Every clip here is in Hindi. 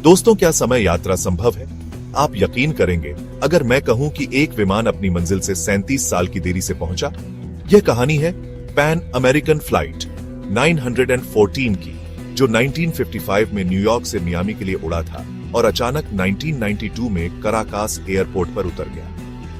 दोस्तों, क्या समय यात्रा संभव है? आप यकीन करेंगे अगर मैं कहूं कि एक विमान अपनी मंजिल से 37 साल की देरी से पहुंचा। यह कहानी है पैन अमेरिकन फ्लाइट 914 की, जो 1955 में न्यूयॉर्क से मियामी के लिए उड़ा था और अचानक 1992 में कराकास एयरपोर्ट पर उतर गया।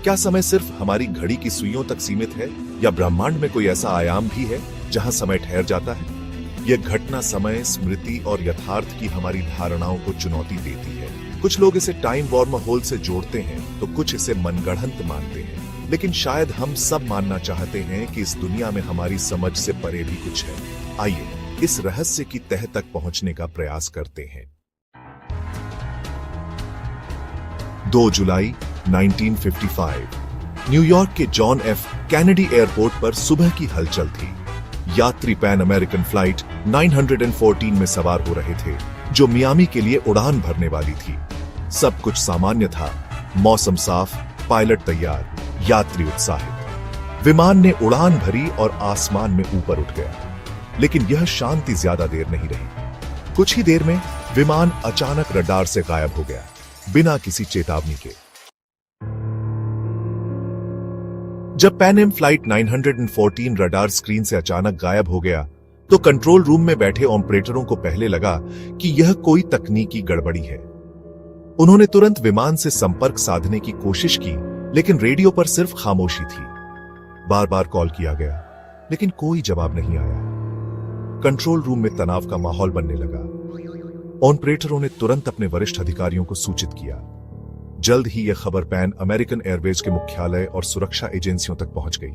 क्या समय सिर्फ हमारी घड़ी की सुइयों तक सीमित है, या ब्रह्मांड में कोई ऐसा आयाम भी है जहां समय ठहर जाता है? यह घटना समय, स्मृति और यथार्थ की हमारी धारणाओं को चुनौती देती है। कुछ लोग इसे टाइम वॉर्महोल से जोड़ते हैं, तो कुछ इसे मनगढ़ंत मानते हैं। लेकिन शायद हम सब मानना चाहते हैं कि इस दुनिया में हमारी समझ से परे भी कुछ है। आइए इस रहस्य की तह तक पहुंचने का प्रयास करते हैं। 2 जुलाई 1955 न्यूयॉर्क के जॉन एफ कैनेडी एयरपोर्ट पर सुबह की हलचल थी। यात्री पैन अमेरिकन फ्लाइट 914 में सवार हो रहे थे, जो मियामी के लिए उड़ान भरने वाली थी। सब कुछ सामान्य था, मौसम साफ, पायलट तैयार, यात्री उत्साहित। विमान ने उड़ान भरी और आसमान में ऊपर उठ गया। लेकिन यह शांति ज्यादा देर नहीं रही। कुछ ही देर में विमान अचानक रडार से गायब हो गया, बिना किसी चेतावनी के। जब pan Am flight 914 radar screen से अचानक गायब हो गया, तो कंट्रोल रूम में बैठे ऑपरेटरों को पहले लगा कि यह कोई तकनीकी गड़बड़ी है। उन्होंने तुरंत विमान से संपर्क साधने की कोशिश की, लेकिन रेडियो पर सिर्फ खामोशी थी। बार बार कॉल किया गया, लेकिन कोई जवाब नहीं आया। कंट्रोल रूम में तनाव का माहौल बनने लगा। ऑपरेटरों ने तुरंत अपने वरिष्ठ अधिकारियों को सूचित किया। जल्द ही यह खबर पैन अमेरिकन एयरवेज के मुख्यालय और सुरक्षा एजेंसियों तक पहुंच गई।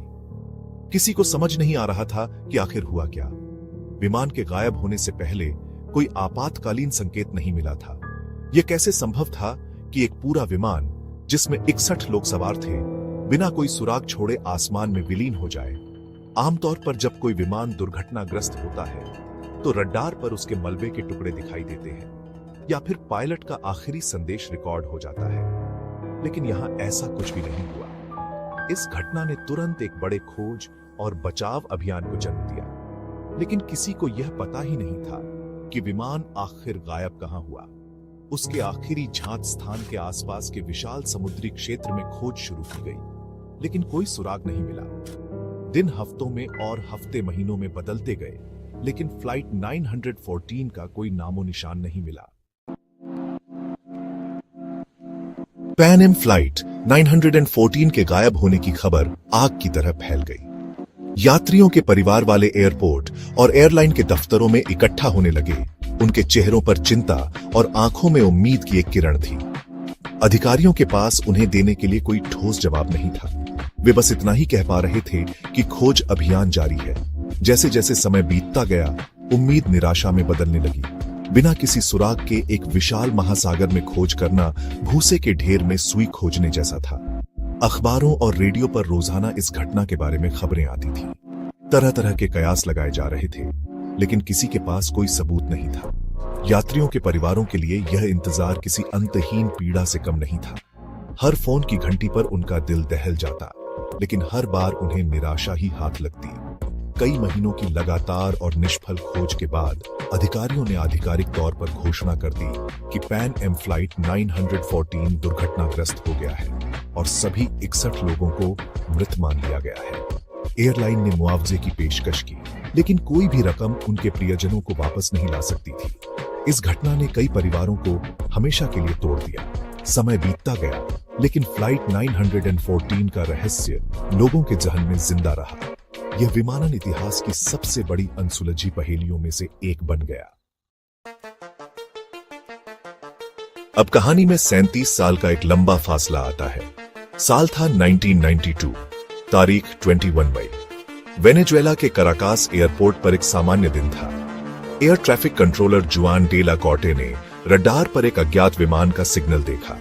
किसी को समझ नहीं आ रहा था कि आखिर हुआ क्या। विमान के गायब होने से पहले कोई आपातकालीन संकेत नहीं मिला था। यह कैसे संभव था कि एक पूरा विमान, जिसमें 61 लोग सवार थे, बिना कोई सुराग छोड़े आसमान में विलीन हो जाए? आमतौर पर जब कोई विमान दुर्घटनाग्रस्त होता है, तो रडार पर उसके मलबे के टुकड़े दिखाई देते हैं, या फिर पायलट का आखिरी संदेश रिकॉर्ड हो जाता है। लेकिन यहां ऐसा कुछ भी नहीं हुआ। इस घटना ने तुरंत एक बड़े खोज और बचाव अभियान को जन्म दिया। लेकिन किसी को यह पता ही नहीं था कि विमान आखिर गायब कहां हुआ। उसके आखिरी झांक स्थान के आसपास के विशाल समुद्री क्षेत्र में खोज शुरू की गई, लेकिन कोई सुराग नहीं मिला। दिन हफ्तों में और हफ्ते महीनों में बदलते गए, लेकिन फ्लाइट 914 का कोई नामो निशान नहीं मिला। पैन एम फ्लाइट 914 के गायब होने की खबर आग की तरह फैल गई। यात्रियों के परिवार वाले एयरपोर्ट और एयरलाइन के दफ्तरों में इकट्ठा होने लगे। उनके चेहरों पर चिंता और आंखों में उम्मीद की एक किरण थी। अधिकारियों के पास उन्हें देने के लिए कोई ठोस जवाब नहीं था। वे बस इतना ही कह पा रहे थे कि खोज अभियान जारी है। जैसे जैसे समय बीतता गया, उम्मीद निराशा में बदलने लगी। बिना किसी सुराग के एक विशाल महासागर में खोज करना भूसे के ढेर में सुई खोजने जैसा था। अखबारों और रेडियो पर रोजाना इस घटना के बारे में खबरें आती थी। तरह तरह के कयास लगाए जा रहे थे, लेकिन किसी के पास कोई सबूत नहीं था। यात्रियों के परिवारों के लिए यह इंतजार किसी अंतहीन पीड़ा से कम नहीं था। हर फोन की घंटी पर उनका दिल दहल जाता, लेकिन हर बार उन्हें निराशा ही हाथ लगती। कई महीनों की लगातार और निष्फल खोज के बाद अधिकारियों ने आधिकारिक तौर पर घोषणा कर दी कि पैन एम फ्लाइट 914 दुर्घटनाग्रस्त हो गया है और सभी 61 लोगों को मृत मान लिया गया है। एयरलाइन ने मुआवजे की पेशकश की, लेकिन कोई भी रकम उनके प्रियजनों को वापस नहीं ला सकती थी। इस घटना ने कई परिवारों को हमेशा के लिए तोड़ दिया। समय बीतता गया, लेकिन फ्लाइट 914 का रहस्य लोगों के जहन में जिंदा रहा। यह विमानन इतिहास की सबसे बड़ी अनसुलझी पहेलियों में से एक बन गया। अब कहानी में 37 साल का एक लंबा फासला आता है। साल था 1992, तारीख 21 मई। वेनेजुएला के कराकास एयरपोर्ट पर एक सामान्य दिन था। एयर ट्रैफिक कंट्रोलर जुआन डे ला कॉर्टे ने रडार पर एक अज्ञात विमान का सिग्नल देखा।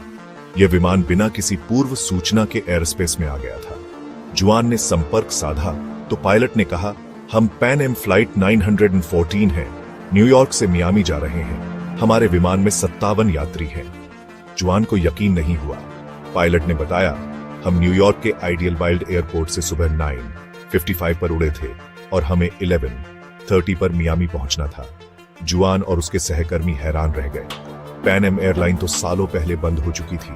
यह विमान बिना किसी पूर्व सूचना के एयरस्पेस में आ गया था। जुआन ने संपर्क साधा तो पायलट ने कहा, हम पैन एम फ्लाइट 914 हैं, न्यूयॉर्क से मियामी जा रहे हैं। हमारे विमान में 57 यात्री हैं। जुआन को यकीन नहीं हुआ। पायलट ने बताया, हम न्यूयॉर्क के आइडियल वाइल्ड एयरपोर्ट से सुबह 9:55 पर उड़े थे और हमें 11:30 पर मियामी पहुंचना था। जुआन और उसके सहकर्मी हैरान रह गए। पैन एम एयरलाइन तो सालों पहले बंद हो चुकी थी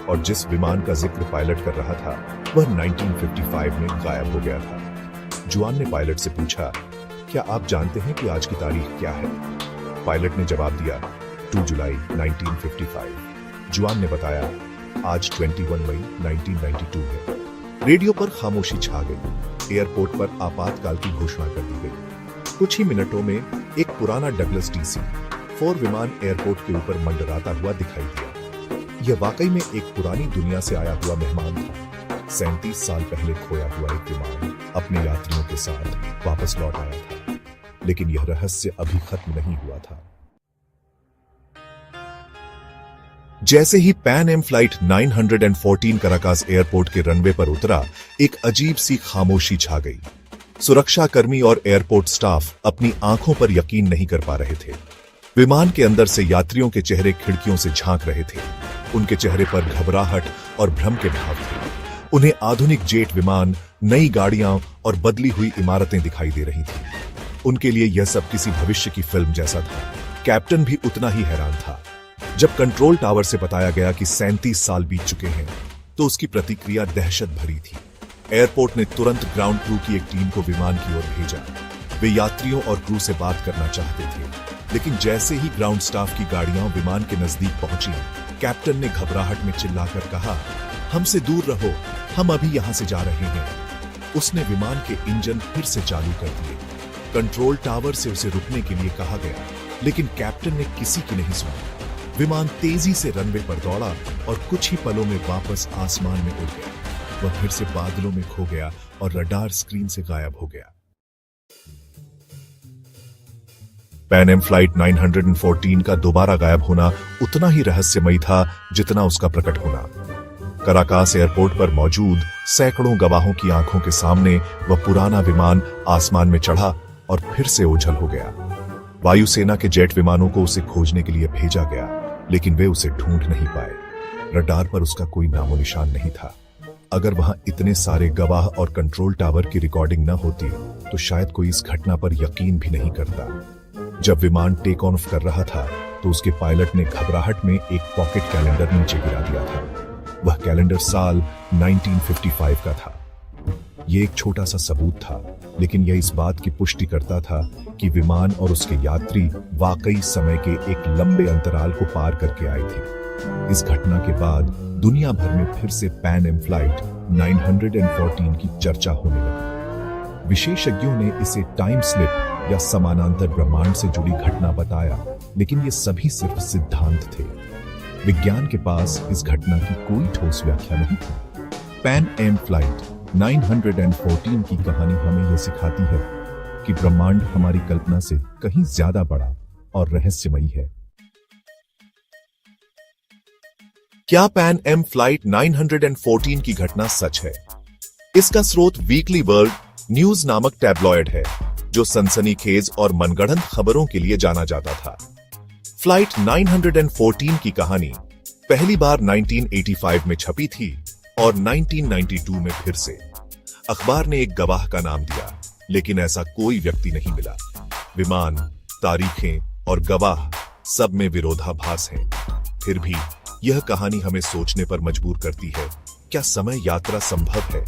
और जिस विमान का जिक्र पायलट कर रहा था वह 1955 में गायब हो गया था। जुआन ने पायलट से पूछा, क्या आप जानते हैं कि आज की तारीख क्या है? पायलट ने जवाब दिया, 2 जुलाई 1955। जुआन ने बताया, आज 21 मई 1992 है। रेडियो पर खामोशी छा गई। एयरपोर्ट पर आपातकाल की घोषणा कर दी गई। कुछ ही मिनटों में एक पुराना डगलस DC-4 विमान एयरपोर्ट के ऊपर मंडराता हुआ दिखाई दिया। यह वाकई में एक पुरानी दुनिया से आया हुआ मेहमान था। 37 साल पहले खोया हुआ एक विमान अपने यात्रियों के साथ वापस लौट आया था, लेकिन यह रहस्य अभी खत्म नहीं हुआ था। जैसे ही Pan Am flight 914 Caracas airport के रनवे पर उतरा, एक अजीब सी खामोशी छा गई। सुरक्षाकर्मी और एयरपोर्ट स्टाफ अपनी आंखों पर यकीन नहीं कर पा रहे थे। विमान के अंदर से यात्रियों के चेहरे खिड़कियों से झांक रहे थे। उनके चेहरे पर घबराहट और भ्रम के भाव थे। उन्हें आधुनिक जेट विमान, नई गाड़ियां और बदली हुई इमारतें दिखाई दे रही थी। उनके लिए यह सब किसी भविष्य की फिल्म जैसा था। कैप्टन भी उतना ही हैरान था। जब कंट्रोल टावर से बताया गया कि 37 साल बीत चुके हैं, तो उसकी प्रतिक्रिया दहशत भरी थी। एयरपोर्ट ने तुरंत ग्राउंड क्रू की एक टीम को विमान की ओर भेजा। वे यात्रियों और क्रू से बात करना चाहते थे, लेकिन जैसे ही ग्राउंड स्टाफ की गाड़ियां विमान के नजदीक पहुंची, कैप्टन ने घबराहट में चिल्लाकर कहा, हमसे दूर रहो, हम अभी यहां से जा रहे हैं। उसने विमान के इंजन फिर से चालू कर दिए। कंट्रोल टावर से उसे रुकने के लिए कहा गया, लेकिन कैप्टन ने किसी की नहीं सुनी। विमान तेजी से रनवे पर दौड़ा और कुछ ही पलों में वापस आसमान में उड़ गया। वह फिर से बादलों में खो गया और रडार स्क्रीन से गायब हो गया। पैन एम फ्लाइट 914 का दोबारा गायब होना उतना ही रहस्यमयी था जितना उसका प्रकट होना। कराकास एयरपोर्ट पर मौजूद सैकड़ों गवाहों की आंखों के सामने वह पुराना विमान आसमान में चढ़ा और फिर से ओझल हो गया। वायुसेना के जेट विमानों को उसे खोजने के लिए भेजा गया, लेकिन वे उसे ढूंढ नहीं पाए। रडार पर उसका कोई नामो निशान नहीं था। अगर वहां इतने सारे गवाह और कंट्रोल टावर की रिकॉर्डिंग न होती, तो शायद कोई इस घटना पर यकीन भी नहीं करता। जब विमान टेक ऑफ कर रहा था, तो उसके पायलट ने घबराहट में एक पॉकेट कैलेंडर नीचे गिरा दिया था। वह कैलेंडर साल 1955 का था। यह एक छोटा सा सबूत था, लेकिन यह इस बात की पुष्टि करता था कि विमान और उसके यात्री वाकई समय के एक लंबे अंतराल को पार करके आए थे। इस घटना के बाद दुनिया भर में फिर से पैन एम फ्लाइट 914 की चर्चा होने लगी। विशेषज्ञों ने इसे टाइम स्लिप या समानांतर ब्रह्मांड से जुड़ी घटना बताया, लेकिन ये सभी सिर्फ सिद्धांत थे। विज्ञान के पास इस घटना की कोई ठोस व्याख्या नहीं थी। पैन एम फ्लाइट 914 की कहानी हमें यह सिखाती है कि ब्रह्मांड हमारी कल्पना से कहीं ज्यादा बड़ा और रहस्यमयी है। क्या पैन एम फ्लाइट 914 की घटना सच है? इसका स्रोत वीकली वर्ल्ड न्यूज नामक टैबलॉयड है, जो सनसनीखेज और मनगढ़ंत खबरों के लिए जाना जाता था। फ्लाइट 914 की कहानी पहली बार 1985 में छपी थी और 1992 में फिर से। अखबार ने एक गवाह का नाम दिया, लेकिन ऐसा कोई व्यक्ति नहीं मिला। विमान, तारीखें और गवाह सब में विरोधाभास हैं। फिर भी यह कहानी हमें सोचने पर मजबूर करती है, क्या समय यात्रा संभव है?